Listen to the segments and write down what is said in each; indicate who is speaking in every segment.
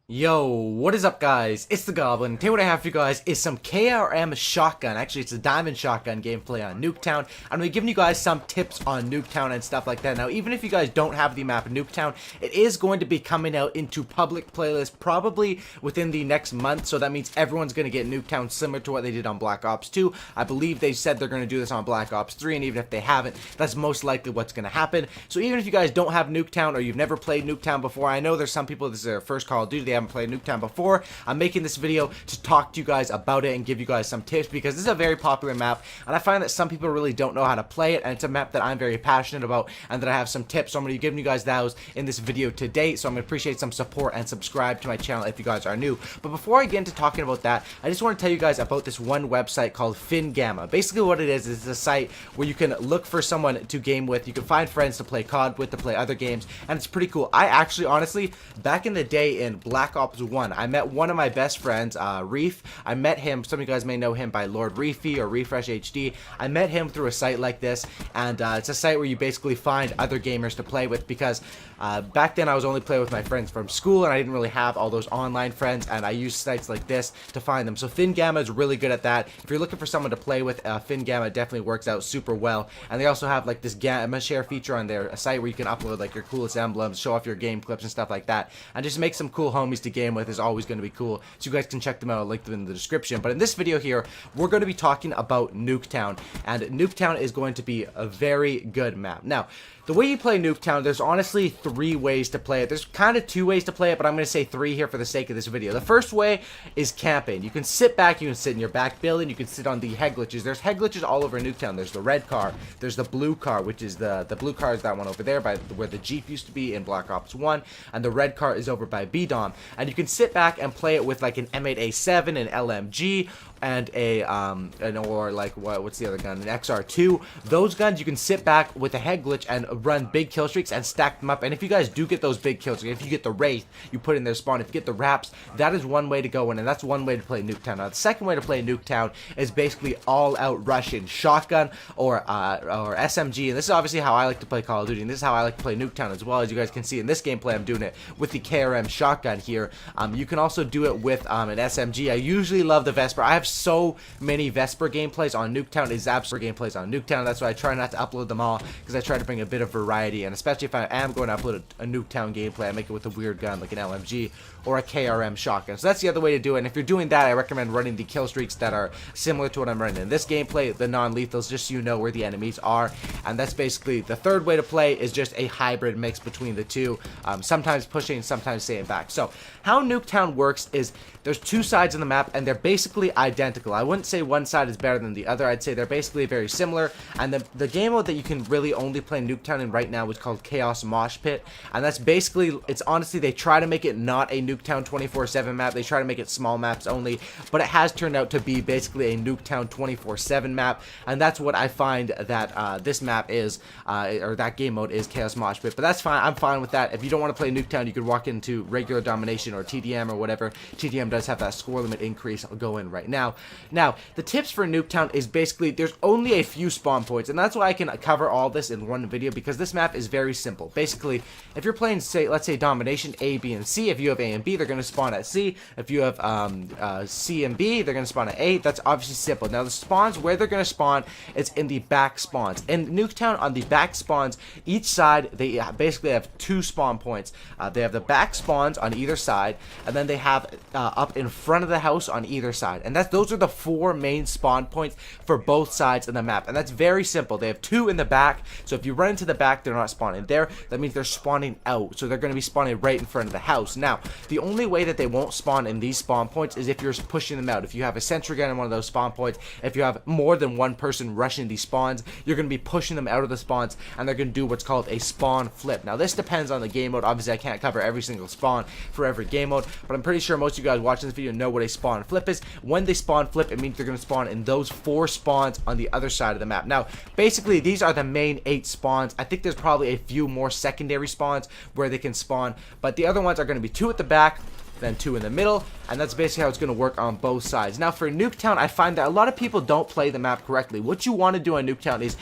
Speaker 1: Yo, what is up guys? It's the Goblin. Today what I have for you guys is some KRM shotgun. Actually, it's a diamond shotgun gameplay on Nuketown. I'm going to be giving you guys some tips on Nuketown and stuff like that. Now, even if you guys don't have the map of Nuketown, it is going to be coming out into public playlist probably within the next month. So that means everyone's going to get Nuketown similar to what they did on Black Ops 2. I believe they said they're going to do this on Black Ops 3, and even if they haven't, that's most likely what's going to happen. So even if you guys don't have Nuketown or you've never played Nuketown before, I know there's some people, this is their first Call of Duty, they haven't played Nuketown before. I'm making this video to talk to you guys about it and give you guys some tips because this is a very popular map, and I find that some people really don't know how to play it, and it's a map that I'm very passionate about and that I have some tips, so I'm going to be giving you guys those in this video today. So I'm going to appreciate some support and subscribe to my channel if you guys are new. But before I get into talking about that, I just want to tell you guys about this one website called FinGamma. Basically what it is a site where you can look for someone to game with, you can find friends to play COD with, to play other games, and it's pretty cool. I actually, honestly, back in the day in Black Ops 1, I met one of my best friends, Reef. I met him, some of you guys may know him by Lord Reefy or Refresh HD. I met him through a site like this, and it's a site where you basically find other gamers to play with because back then I was only playing with my friends from school and I didn't really have all those online friends, and I used sites like this to find them. So FinGamma is really good at that. If you're looking for someone to play with, FinGamma definitely works out super well. And they also have like this Gamma share feature on their site where you can upload like your coolest emblems, show off your game clips and stuff like that, and just make some cool homies to game with is always going to be cool. So you guys can check them out. I'll link them in the description. But in this video here, we're going to be talking about Nuketown, and Nuketown is going to be a very good map. Now, the way you play Nuketown, there's honestly three ways to play it. There's kind of two ways to play it, but I'm going to say three here for the sake of this video. The first way is camping. You can sit back, you can sit in your back building, you can sit on the head glitches. There's head glitches all over Nuketown. There's the red car, there's the blue car, which is the blue car is that one over there by where the Jeep used to be in Black Ops 1, and the red car is over by BDOM. And you can sit back and play it with like an M8A7, an LMG, and or like what's the other gun, an XR2. Those guns you can sit back with a head glitch and run big kill streaks and stack them up. And if you guys do get those big kill streaks, if you get the Wraith, you put in their spawn. If you get the Wraps, that is one way to go in, and that's one way to play Nuketown. Now the second way to play Nuketown is basically all out Russian shotgun or SMG, and this is obviously how I like to play Call of Duty, and this is how I like to play Nuketown as well. As you guys can see in this gameplay, I'm doing it with the KRM shotgun here. You can also do it with an SMG. I usually love the Vesper. I have so many Vesper gameplays on Nuketown. It's absolute gameplays on Nuketown. That's why I try not to upload them all, because I try to bring a bit of variety, and especially if I am going to upload a Nuketown gameplay, I make it with a weird gun like an LMG or a KRM shotgun. So that's the other way to do it, and if you're doing that, I recommend running the kill streaks that are similar to what I'm running in this gameplay, the non-lethals, just so you know where the enemies are. And that's basically the third way to play, is just a hybrid mix between the two, sometimes pushing, sometimes staying back. So how Nuketown works is there's two sides of the map, and they're basically identical. I wouldn't say one side is better than the other. I'd say they're basically very similar, and the game mode that you can really only play Nuketown in right now is called Chaos Mosh Pit, and that's basically, it's honestly, they try to make it not a Nuketown 24/7 map. They try to make it small maps only, but it has turned out to be basically a Nuketown 24/7 map, and that's what I find that this map is, or that game mode is, Chaos Mosh Pit. But that's fine. I'm fine with that. If you don't want to play Nuketown, you could walk into regular domination or TDM or whatever. TDM does have that score limit increase. I'll go in right now. Now, the tips for Nuketown is basically there's only a few spawn points, and that's why I can cover all this in one video, because this map is very simple. Basically, if you're playing, say, let's say domination A, B, and C, if you have A and B, they're going to spawn at C. If you have C and B, they're going to spawn at A. That's obviously simple. Now, the spawns, where they're going to spawn, it's in the back spawns. In Nuketown, on the back spawns, each side, they basically have two spawn points. They have the back spawns on either side, and then they have up in front of the house on either side. And those are the four main spawn points for both sides of the map. And that's very simple. They have two in the back, so if you run into the back, they're not spawning there. That means they're spawning out, so they're going to be spawning right in front of the house. Now, the only way that they won't spawn in these spawn points is if you're pushing them out. If you have a sentry gun in one of those spawn points, if you have more than one person rushing these spawns, you're going to be pushing them out of the spawns, and they're going to do what's called a spawn flip. Now, this depends on the game mode. Obviously, I can't cover every single spawn for every game mode, but I'm pretty sure most of you guys watching this video know what a spawn flip is. When they spawn flip, it means they're going to spawn in those four spawns on the other side of the map. Now, basically, these are the main 8 spawns. I think there's probably a few more secondary spawns where they can spawn, but the other ones are going to be 2 at the back, then 2 in the middle, and that's basically how it's going to work on both sides. Now, for Nuketown, I find that a lot of people don't play the map correctly. What you want to do on Nuketown is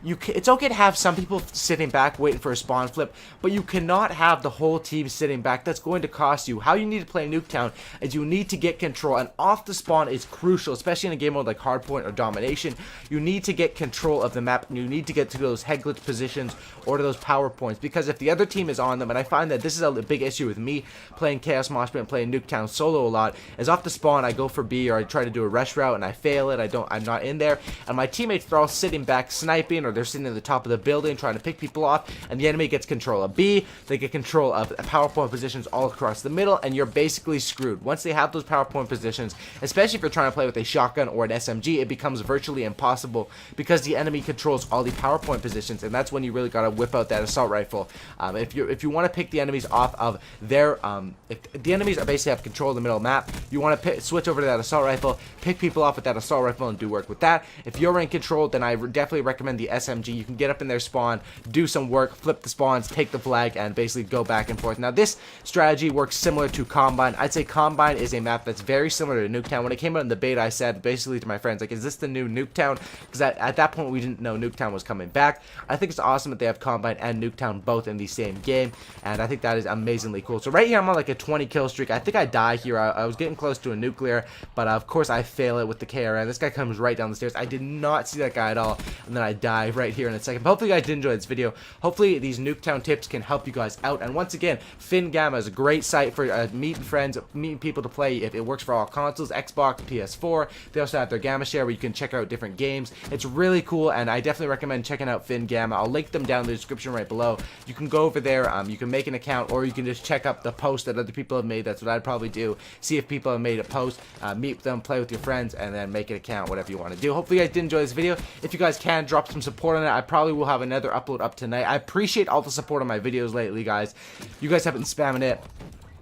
Speaker 1: it's okay to have some people sitting back waiting for a spawn flip, but you cannot have the whole team sitting back. That's going to cost you. How you need to play Nuketown is you need to get control, and off the spawn is crucial, especially in a game mode like Hardpoint or Domination. You need to get control of the map, and you need to get to those head glitch positions or to those power points, because if the other team is on them, and I find that this is a big issue with me playing Chaos Mosh Pit and playing Nuketown solo a lot, is off the spawn I go for B or I try to do a rush route and I fail it. I'm not in there, and my teammates are all sitting back sniping, or they're sitting at the top of the building trying to pick people off, and the enemy gets control of B. They get control of PowerPoint positions all across the middle, and you're basically screwed. Once they have those PowerPoint positions, especially if you're trying to play with a shotgun or an SMG, it becomes virtually impossible because the enemy controls all the PowerPoint positions, and that's when you really gotta whip out that assault rifle. If you want to pick the enemies off of their if the enemies are basically have control of the middle map, you want to switch over to that assault rifle, pick people off with that assault rifle, and do work with that. If you're in control, then I definitely recommend the SMG. You can get up in their spawn, do some work, flip the spawns, take the flag, and basically go back and forth. Now this strategy works similar to Combine. I'd say Combine is a map that's very similar to Nuketown. When it came out in the beta, I said basically to my friends, like, is this the new Nuketown? Because at that point we didn't know Nuketown was coming back. I think it's awesome that they have Combine and Nuketown both in the same game, and I think that is amazingly cool. So right here I'm on like a 20 kill streak. I think I die here. I was getting close to a nuclear, but of course I fail it with the KRM. This guy comes right down the stairs. I did not see that guy at all, and then I die right here in a second. But hopefully you guys did enjoy this video. Hopefully these Nuketown tips can help you guys out. And once again, FinGamma is a great site for meeting friends, meeting people to play. If it works for all consoles, Xbox, PS4. They also have their Gamma Share where you can check out different games. It's really cool, and I definitely recommend checking out FinGamma. I'll link them down in the description right below. You can go over there, you can make an account, or you can just check up the post that other people have made. That's what I'd probably do. See if people have made a post, meet them, play with your friends, and then make an account, whatever you want to do. Hopefully you guys did enjoy this video. If you guys can, drop some support on it. I probably will have another upload up tonight. I appreciate all the support on my videos lately, guys. You guys have been spamming it.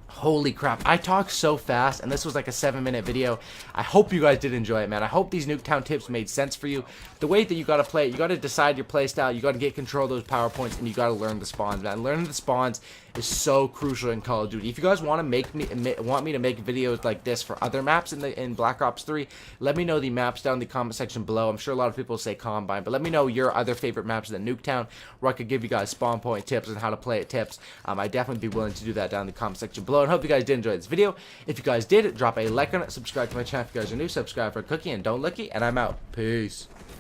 Speaker 1: Holy crap, I talk so fast, and this was like a 7-minute video. I hope you guys did enjoy it, man. I hope these Nuketown tips made sense for you. The way that you gotta play it, you gotta decide your play style, you gotta get control of those power points, and you gotta learn the spawns, man. Learning the spawns is so crucial in Call of Duty. If you guys want me to make videos like this for other maps in Black Ops 3, let me know the maps down in the comment section below. I'm sure a lot of people say Combine, but let me know your other favorite maps than Nuketown, where I could give you guys spawn point tips and how to play it tips. I'd definitely be willing to do that down in the comment section below, and hope you guys did enjoy this video. If you guys did, drop a like on it, subscribe to my channel if you guys are new, subscribe for a cookie, and don't licky, and I'm out. Peace.